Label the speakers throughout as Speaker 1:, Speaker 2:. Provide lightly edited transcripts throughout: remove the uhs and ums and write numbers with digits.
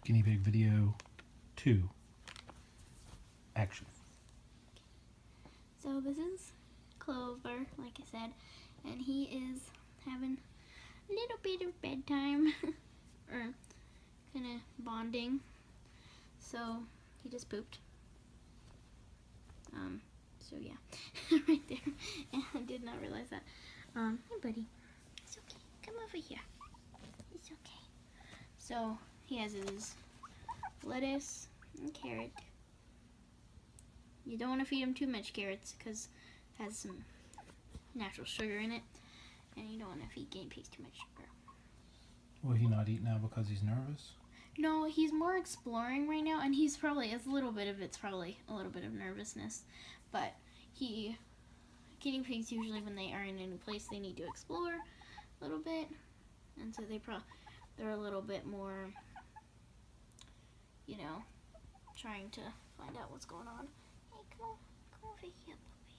Speaker 1: Guinea pig video 2. Action.
Speaker 2: So this is Clover, like I said, and he is having a little bit of bedtime, or kind of bonding. So he just pooped. So yeah, right there. And I did not realize that. Hey buddy, it's okay. Come over here. It's okay. So he has his lettuce and carrot. You don't want to feed him too much carrots because it has some natural sugar in it, and you don't want to feed guinea pigs too much sugar.
Speaker 1: Will he not eat now because he's nervous?
Speaker 2: No, he's more exploring right now, and he's probably, it's probably a little bit of nervousness, but guinea pigs usually when they are in a new place, they need to explore a little bit, and so they're a little bit more, you know, trying to find out what's going on. Hey, come over here, puppy.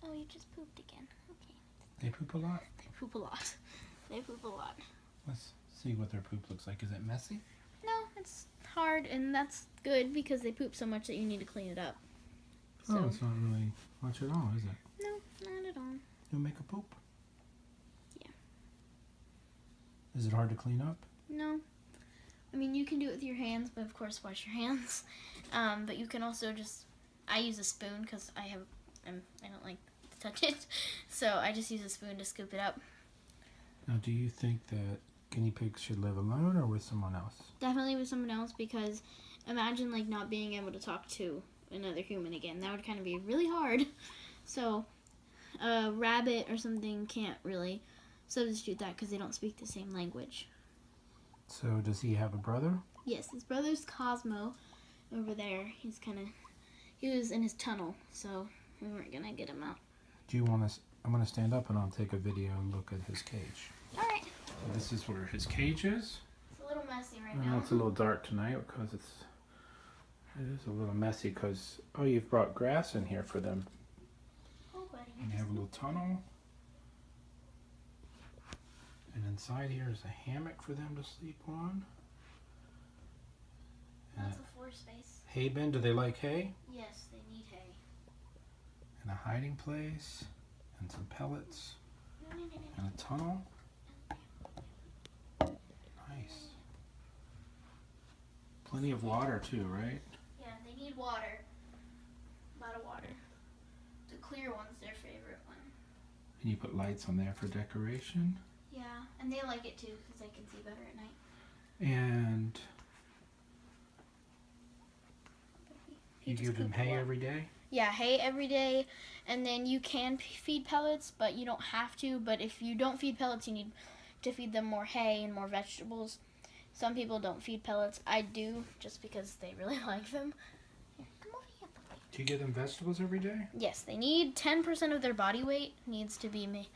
Speaker 2: Oh, you just pooped again. Okay.
Speaker 1: They poop a lot?
Speaker 2: They poop a lot. They poop a lot.
Speaker 1: Let's see what their poop looks like. Is it messy?
Speaker 2: No, it's hard, and that's good because they poop so much that you need to clean it up. So,
Speaker 1: oh, it's not really much at all, is it?
Speaker 2: no, not at all.
Speaker 1: You'll make a poop?
Speaker 2: Yeah.
Speaker 1: Is it hard to clean up?
Speaker 2: No. I mean, you can do it with your hands, but of course wash your hands. But you can also I use a spoon because I don't like to touch it. So I just use a spoon to scoop it up.
Speaker 1: Now, do you think that guinea pigs should live alone or with someone else?
Speaker 2: Definitely with someone else, because imagine like not being able to talk to another human again. That would kind of be really hard. So a rabbit or something can't really substitute that because they don't speak the same language.
Speaker 1: So does he have a brother?
Speaker 2: Yes, his brother's Cosmo over there. He was in his tunnel, so we weren't gonna get him out.
Speaker 1: Do you want to? I'm going to stand up and I'll take a video and look at his cage.
Speaker 2: All right.
Speaker 1: So this is where his cage is.
Speaker 2: It's a little messy right
Speaker 1: I know
Speaker 2: now.
Speaker 1: it's a little dark tonight because it is a little messy because, oh, you've brought grass in here for them.
Speaker 2: Oh, buddy.
Speaker 1: And you have a little tunnel. And inside here is a hammock for them to sleep on.
Speaker 2: Lots of floor space.
Speaker 1: Hay bin. Do they like hay?
Speaker 2: Yes, they need hay.
Speaker 1: And a hiding place. And some pellets. And a tunnel. Nice. Plenty of water too, right?
Speaker 2: Yeah, they need water. A lot of water. The clear one's their favorite one.
Speaker 1: And you put lights on there for decoration.
Speaker 2: Yeah, and they like it too because they can see better at night.
Speaker 1: And you give them hay every day?
Speaker 2: Yeah, hay every day, and then you can feed pellets, but you don't have to. But if you don't feed pellets, you need to feed them more hay and more vegetables. Some people don't feed pellets. I do, just because they really like them. Here, come over here, puppy.
Speaker 1: Do you give them vegetables every day?
Speaker 2: Yes, they need 10% of their body weight needs to be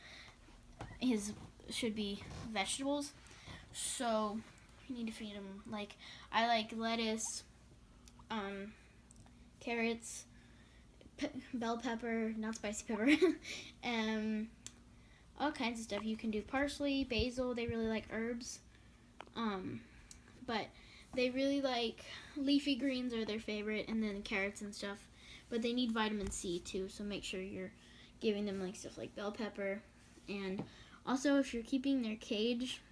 Speaker 2: should be vegetables. So you need to feed them I like lettuce, carrots, bell pepper, not spicy pepper, all kinds of stuff. You can do parsley, basil. They really like herbs, but they really like leafy greens are their favorite, and then carrots and stuff. But they need vitamin C too, so make sure you're giving them stuff like bell pepper. And also, if you're keeping their cage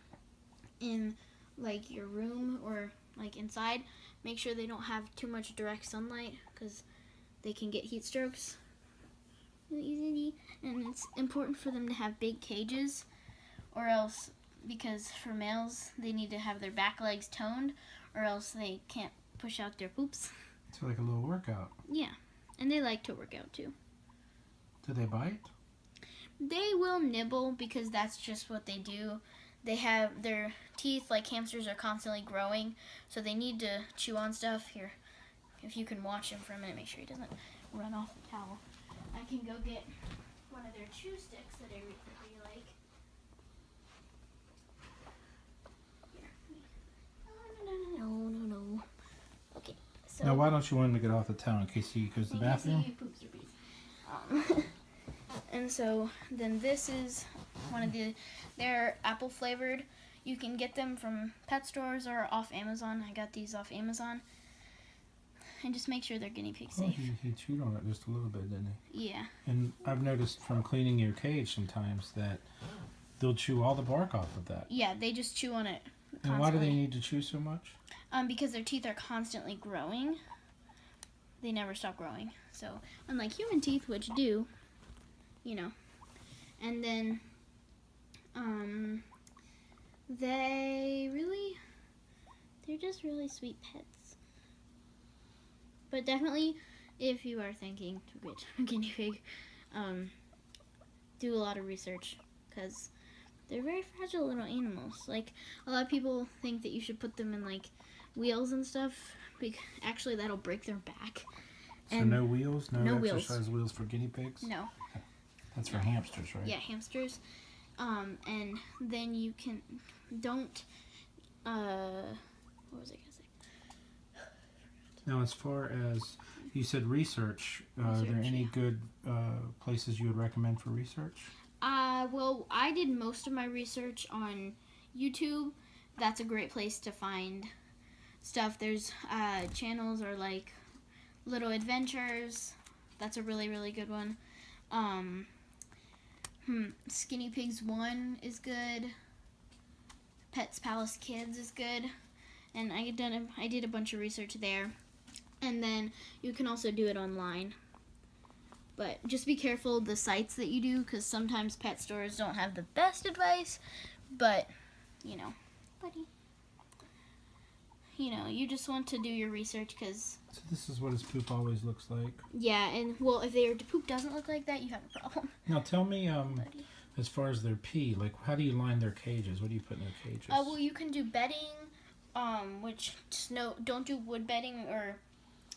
Speaker 2: in your room or inside, make sure they don't have too much direct sunlight because they can get heat strokes really easily. And it's important for them to have big cages, or else, because for males they need to have their back legs toned, or else they can't push out their poops.
Speaker 1: It's like a little workout.
Speaker 2: Yeah, and they like to work out too.
Speaker 1: Do they bite?
Speaker 2: They will nibble because that's just what they do. They have their teeth, like hamsters, are constantly growing, so they need to chew on stuff. Here, if you can watch him for a minute, make sure he doesn't run off the towel. I can go get one of their chew sticks that I really like. Here. No. Okay. So
Speaker 1: Now, why don't you want him to get off the towel in case he goes to the bathroom?
Speaker 2: He poops or pees. And so then this is one of they're apple flavored. You can get them from pet stores or off Amazon. I got these off Amazon. And just make sure they're guinea pig
Speaker 1: Oh,
Speaker 2: safe.
Speaker 1: he chewed on it just a little bit, didn't he?
Speaker 2: Yeah.
Speaker 1: And I've noticed from cleaning your cage sometimes that they'll chew all the bark off of that.
Speaker 2: Yeah, they just chew on it constantly.
Speaker 1: And why do they need to chew so much?
Speaker 2: Because their teeth are constantly growing. They never stop growing. So, unlike human teeth, which do, you know. And then, they're just really sweet pets. But definitely, if you are thinking to get a guinea pig, do a lot of research, because they're very fragile little animals. Like, a lot of people think that you should put them in, like, wheels and stuff. Actually, that'll break their back.
Speaker 1: So
Speaker 2: And
Speaker 1: no wheels? No
Speaker 2: wheels.
Speaker 1: exercise wheels for guinea pigs?
Speaker 2: No.
Speaker 1: That's for hamsters, right?
Speaker 2: Yeah, hamsters. And then you can, don't, what was I going to say?
Speaker 1: Now, as far as, you said research, are there
Speaker 2: Research,
Speaker 1: any
Speaker 2: yeah.
Speaker 1: good places you would recommend for research?
Speaker 2: Well, I did most of my research on YouTube. That's a great place to find stuff. There's channels or like Little Adventures. That's a really, really good one. Skinny Pigs 1 is good. Pets Palace Kids is good. And I did a bunch of research there. And then you can also do it online. But just be careful the sites that you do, because sometimes pet stores don't have the best advice. But, you know, buddy. You know, you just want to do your research, because...
Speaker 1: So this is what his poop always looks like.
Speaker 2: Yeah, and, well, if their poop doesn't look like that, you have a problem.
Speaker 1: Now tell me,
Speaker 2: Buddy.
Speaker 1: as far as their pee, like how do you line their cages? What do you put in their cages?
Speaker 2: Well, you can do bedding, which don't do wood bedding or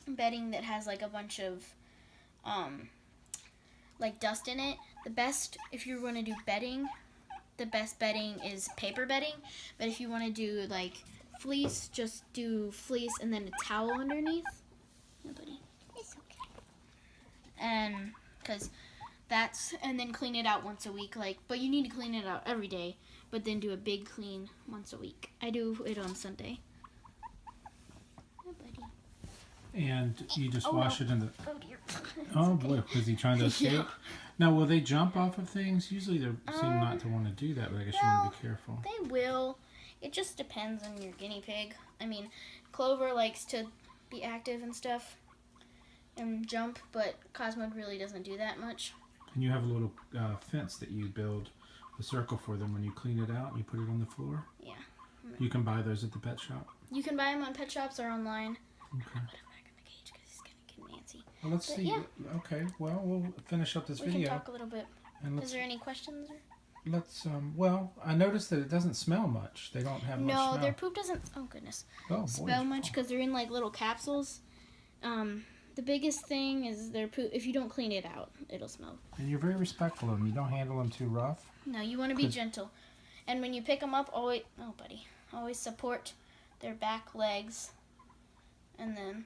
Speaker 2: bedding that has like a bunch of like dust in it. The best, if you want to do bedding, the best bedding is paper bedding. But if you want to do like fleece, just do fleece and then a towel underneath. Nobody. It's okay. And because and then clean it out once a week. Like, but you need to clean it out every day. But then do a big clean once a week. I do it on Sunday. Oh, buddy.
Speaker 1: And you just wash it in the...
Speaker 2: Oh, dear.
Speaker 1: Oh boy, was he trying to escape?
Speaker 2: Yeah.
Speaker 1: Now, will they jump off of things? Usually they seem not to want to do that, but I guess you want to be careful.
Speaker 2: They will. It just depends on your guinea pig. I mean, Clover likes to be active and stuff and jump, but Cosmo really doesn't do that much.
Speaker 1: And you have a little fence that you build a circle for them when you clean it out and you put it on the floor?
Speaker 2: Yeah.
Speaker 1: You can buy those at the pet shop?
Speaker 2: You can buy them on pet shops or online.
Speaker 1: Okay.
Speaker 2: Put him back in the cage because he's going to get Nancy.
Speaker 1: Well, let's see.
Speaker 2: Yeah.
Speaker 1: Okay, well, we'll finish up this
Speaker 2: We
Speaker 1: video.
Speaker 2: can talk a little bit.
Speaker 1: And
Speaker 2: Is there any questions?
Speaker 1: let's well, I noticed that it doesn't smell much. They don't have much smell.
Speaker 2: No, their poop doesn't, oh goodness,
Speaker 1: oh, boy.
Speaker 2: smell much because they're in like little capsules. The biggest thing is their poop. If you don't clean it out, it'll smell.
Speaker 1: And you're very respectful of them. You don't handle them too rough.
Speaker 2: No, you want to be gentle. And when you pick them up, always, oh buddy, always support their back legs. And then,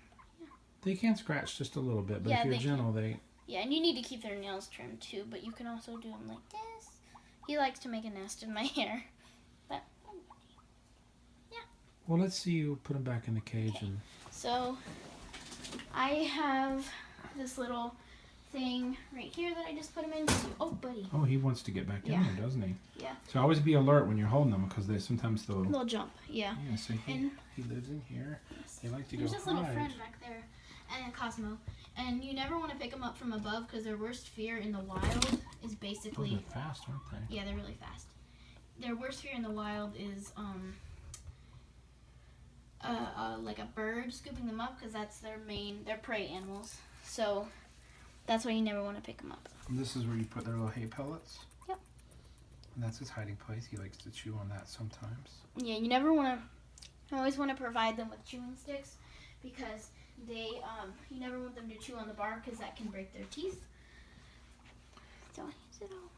Speaker 1: They can scratch just a little bit, but
Speaker 2: Yeah,
Speaker 1: if you're
Speaker 2: they
Speaker 1: gentle,
Speaker 2: yeah, and you need to keep their nails trimmed too, but you can also do them like this. He likes to make a nest in my hair. But,
Speaker 1: well, let's see you put them back in the cage.
Speaker 2: Okay.
Speaker 1: And
Speaker 2: so, I have this little thing right here that I just put him in. Oh, buddy.
Speaker 1: oh, he wants to get back in
Speaker 2: Yeah.
Speaker 1: there, doesn't he?
Speaker 2: Yeah.
Speaker 1: So always be alert when you're holding them because sometimes they'll...
Speaker 2: They'll jump, yeah.
Speaker 1: Yeah, so
Speaker 2: And-
Speaker 1: he lives in here. They like to
Speaker 2: There's
Speaker 1: go
Speaker 2: this little
Speaker 1: hide.
Speaker 2: friend back there, and Cosmo. And you never want to pick them up from above because their worst fear in the wild is
Speaker 1: Oh,
Speaker 2: basically...
Speaker 1: they're fast, aren't they?
Speaker 2: Yeah, they're really fast. Their worst fear in the wild is like a bird scooping them up because that's their prey animals. So that's why you never want to pick them up.
Speaker 1: And this is where you put their little hay pellets?
Speaker 2: Yep.
Speaker 1: And that's his hiding place. He likes to chew on that sometimes.
Speaker 2: Yeah, you never want to... I always want to provide them with chewing sticks because you never want them to chew on the bark because that can break their teeth. Don't use it all.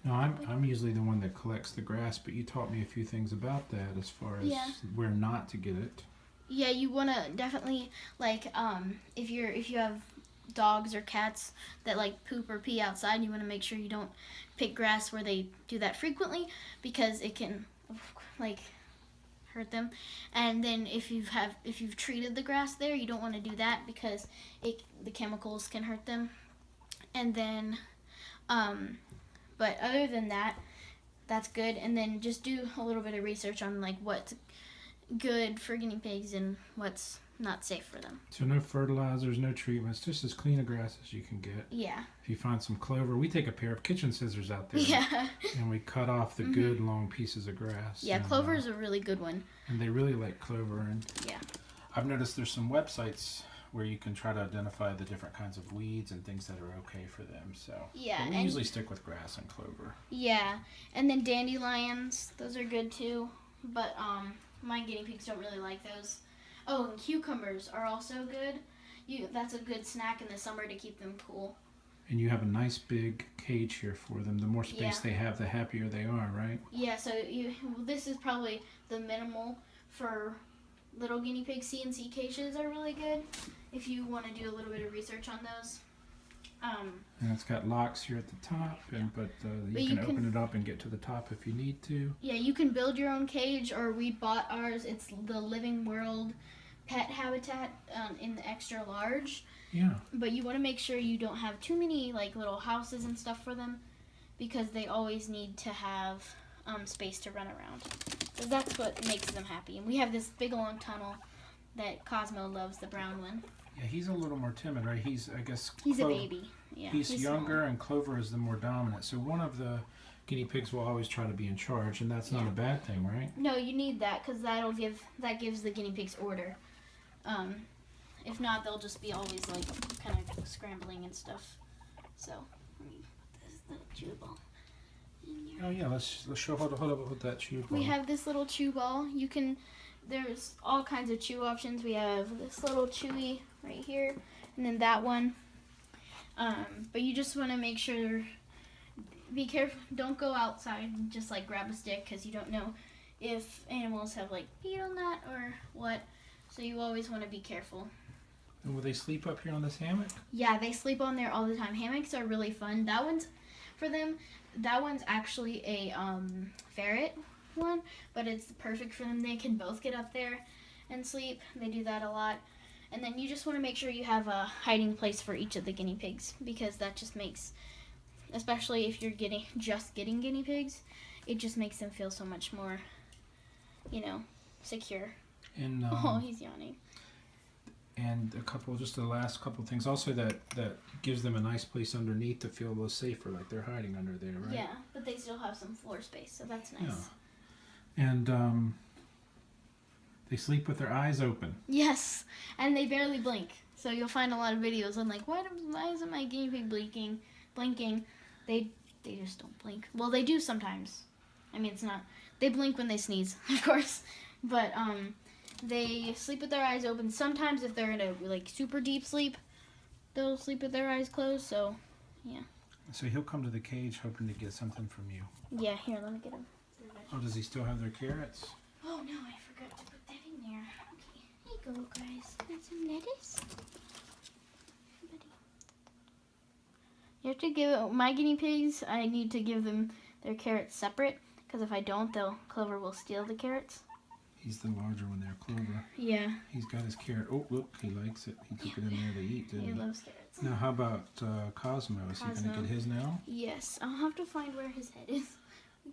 Speaker 1: No, I'm usually the one that collects the grass, but you taught me a few things about that as far as where not to get it.
Speaker 2: Yeah, you want to definitely, like, if you have dogs or cats that, like, poop or pee outside, you want to make sure you don't pick grass where they do that frequently because it can, like, hurt them. And then if you've treated the grass there, you don't want to do that because the chemicals can hurt them. And then, but other than that, that's good. And then just do a little bit of research on like what's good for guinea pigs and what's not safe for them.
Speaker 1: So no fertilizers, no treatments, just as clean a grass as you can get.
Speaker 2: Yeah.
Speaker 1: If you find some clover, we take a pair of kitchen scissors out there.
Speaker 2: Yeah.
Speaker 1: And we cut off the good long pieces of grass.
Speaker 2: Yeah,
Speaker 1: and,
Speaker 2: clover is a really good one.
Speaker 1: And they really like clover. And
Speaker 2: yeah.
Speaker 1: I've noticed there's some websites where you can try to identify the different kinds of weeds and things that are okay for them. So
Speaker 2: yeah,
Speaker 1: but we usually stick with grass and clover.
Speaker 2: Yeah, and then dandelions, those are good too. But my guinea pigs don't really like those. Oh, and cucumbers are also good. That's a good snack in the summer to keep them cool.
Speaker 1: And you have a nice big cage here for them. The more space they have, the happier they are, right?
Speaker 2: Yeah, so this is probably the minimal for little guinea pig. C&C cages are really good if you want to do a little bit of research on those.
Speaker 1: And it's got locks here at the top, but you can open it up and get to the top if you need to.
Speaker 2: Yeah, you can build your own cage, or we bought ours. It's the Living World Pet Habitat in the extra large.
Speaker 1: Yeah.
Speaker 2: But you want to make sure you don't have too many like little houses and stuff for them, because they always need to have space to run around. So that's what makes them happy. And we have this big long tunnel that Cosmo loves, the brown one.
Speaker 1: Yeah, he's a little more timid, right? He's
Speaker 2: a baby. Yeah.
Speaker 1: He's younger, small. And Clover is the more dominant. So one of the guinea pigs will always try to be in charge, and that's not a bad thing, right?
Speaker 2: No, you need that because that gives the guinea pigs order. If not, they'll just be always like kind of scrambling and stuff. So let me put this little chew ball in here.
Speaker 1: Oh yeah, let's show how to hold up with that chew ball.
Speaker 2: We have this little chew ball. There's all kinds of chew options. We have this little chewy right here, and then that one. But you just want to make sure, be careful, don't go outside and just like grab a stick, because you don't know if animals have like peed on that or what. So you always want to be careful.
Speaker 1: And will they sleep up here on this hammock?
Speaker 2: Yeah, they sleep on there all the time. Hammocks are really fun. That one's for them. That one's actually a ferret one, but it's perfect for them. They can both get up there and sleep. They do that a lot. And then you just want to make sure you have a hiding place for each of the guinea pigs, because that just makes, especially if you're just getting guinea pigs, it just makes them feel so much more, secure.
Speaker 1: And
Speaker 2: oh, he's yawning.
Speaker 1: And the last couple things also that gives them a nice place underneath to feel a little safer, like they're hiding under there, right?
Speaker 2: Yeah, but they still have some floor space, so that's nice.
Speaker 1: Yeah. And they sleep with their eyes open.
Speaker 2: Yes, and they barely blink. So you'll find a lot of videos on like, why isn't my guinea pig blinking? They just don't blink. Well, they do sometimes. I mean, they blink when they sneeze, of course, but they sleep with their eyes open. Sometimes if they're in a like super deep sleep, they'll sleep with their eyes closed. So, yeah.
Speaker 1: So he'll come to the cage hoping to get something from you.
Speaker 2: Yeah, here, let me get him.
Speaker 1: Oh, does he still have their carrots?
Speaker 2: Oh no, I forgot to put that in there. Okay, here you go, guys. Got some lettuce. You have to give my guinea pigs. I need to give them their carrots separate, because if I don't, Clover will steal the carrots.
Speaker 1: He's the larger one there, Clover.
Speaker 2: Yeah.
Speaker 1: He's got his carrot. Oh, look, he likes it. He took it in there to eat, didn't he?
Speaker 2: He loves carrots.
Speaker 1: Now, how about Cosmo? Is he going to get his now?
Speaker 2: Yes. I'll have to find where his head is.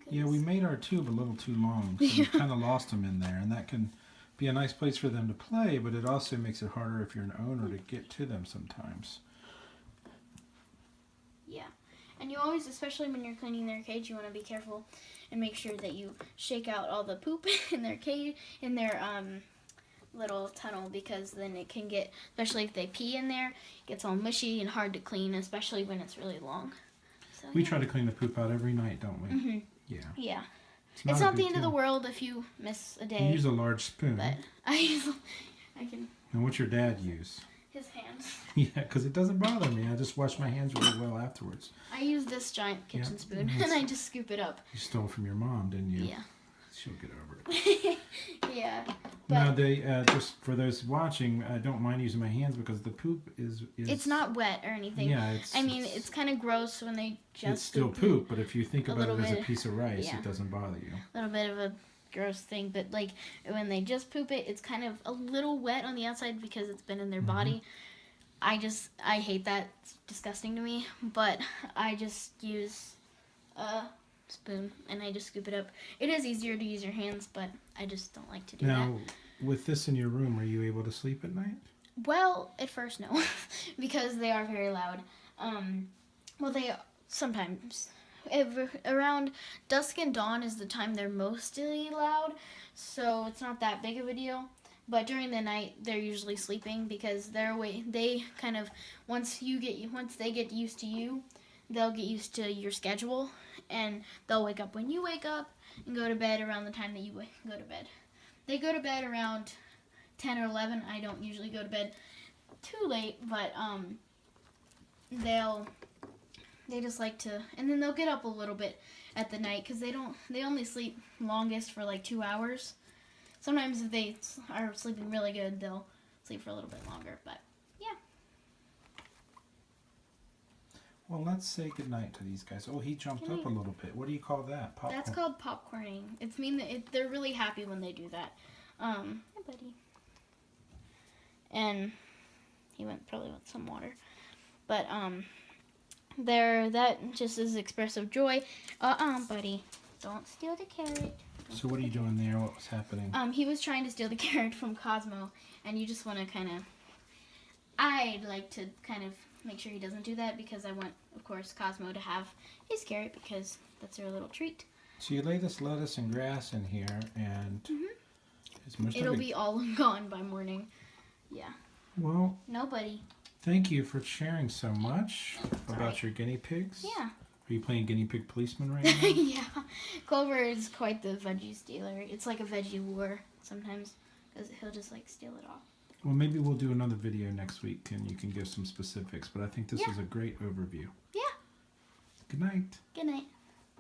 Speaker 1: Yeah, we made our tube a little too long, so we kind of lost him in there, and that can be a nice place for them to play, but it also makes it harder if you're an owner to get to them sometimes.
Speaker 2: Yeah. And you always, especially when you're cleaning their cage, you want to be careful and make sure that you shake out all the poop in their cage, in their little tunnel, because then it can get, especially if they pee in there, it gets all mushy and hard to clean, especially when it's really long. So,
Speaker 1: we try to clean the poop out every night, don't we?
Speaker 2: Mm-hmm.
Speaker 1: Yeah.
Speaker 2: Yeah. It's not the end of the world if you miss a day.
Speaker 1: You use a large spoon.
Speaker 2: But I can.
Speaker 1: And what's your dad use?
Speaker 2: His hands.
Speaker 1: Yeah, because it doesn't bother me. I just wash my hands really well afterwards.
Speaker 2: I use this giant kitchen spoon, and I just scoop it up.
Speaker 1: You stole it from your mom, didn't you?
Speaker 2: Yeah.
Speaker 1: She'll get over it.
Speaker 2: Yeah.
Speaker 1: Now, they just for those watching, I don't mind using my hands because the poop is.
Speaker 2: It's not wet or anything.
Speaker 1: Yeah,
Speaker 2: it's kind of gross when they just.
Speaker 1: It's still poop, but if you think about it as a
Speaker 2: bit,
Speaker 1: piece of rice, it doesn't bother you.
Speaker 2: A little bit of a gross thing, but like when they just poop it, it's kind of a little wet on the outside because it's been in their body. I hate that. It's disgusting to me, but I just use a spoon and I just scoop it up. It is easier to use your hands, but I just don't like to do that.
Speaker 1: Now, with this in your room, are you able to sleep at night?
Speaker 2: Well, at first no, because they are very loud. Well, they sometimes around dusk and dawn is the time they're mostly loud, so it's not that big of a deal. But during the night, they're usually sleeping because they kind of once they get used to you, they'll get used to your schedule, and they'll wake up when you wake up and go to bed around the time that you go to bed. They go to bed around 10 or 11. I don't usually go to bed too late, but they just like to, and then they'll get up a little bit at the night because they only sleep longest for like 2 hours. Sometimes if they are sleeping really good, they'll sleep for a little bit longer, but yeah.
Speaker 1: Well, let's say goodnight to these guys. Oh, he jumped up a little bit. What do you call that? Popcorn.
Speaker 2: That's called popcorning. It's mean that they're really happy when they do that. Hi, buddy. And he probably went some water, but that just is expressive joy. Buddy, don't steal the carrot.
Speaker 1: So what are you doing there? What was happening?
Speaker 2: He was trying to steal the carrot from Cosmo, and you just want to I'd like to kind of make sure he doesn't do that because I want, of course, Cosmo to have his carrot because that's their little treat.
Speaker 1: So you lay this lettuce and grass in here, and
Speaker 2: It'll be all gone by morning. Yeah.
Speaker 1: Well,
Speaker 2: Nobody.
Speaker 1: Thank you for sharing so much about your guinea pigs.
Speaker 2: Yeah.
Speaker 1: Are you playing guinea pig policeman right now?
Speaker 2: Yeah. Clover is quite the veggie stealer. It's like a veggie war sometimes because he'll just like steal it all.
Speaker 1: Well, maybe we'll do another video next week and you can give some specifics, but I think this was a great overview.
Speaker 2: Yeah.
Speaker 1: Good night.
Speaker 2: Good night.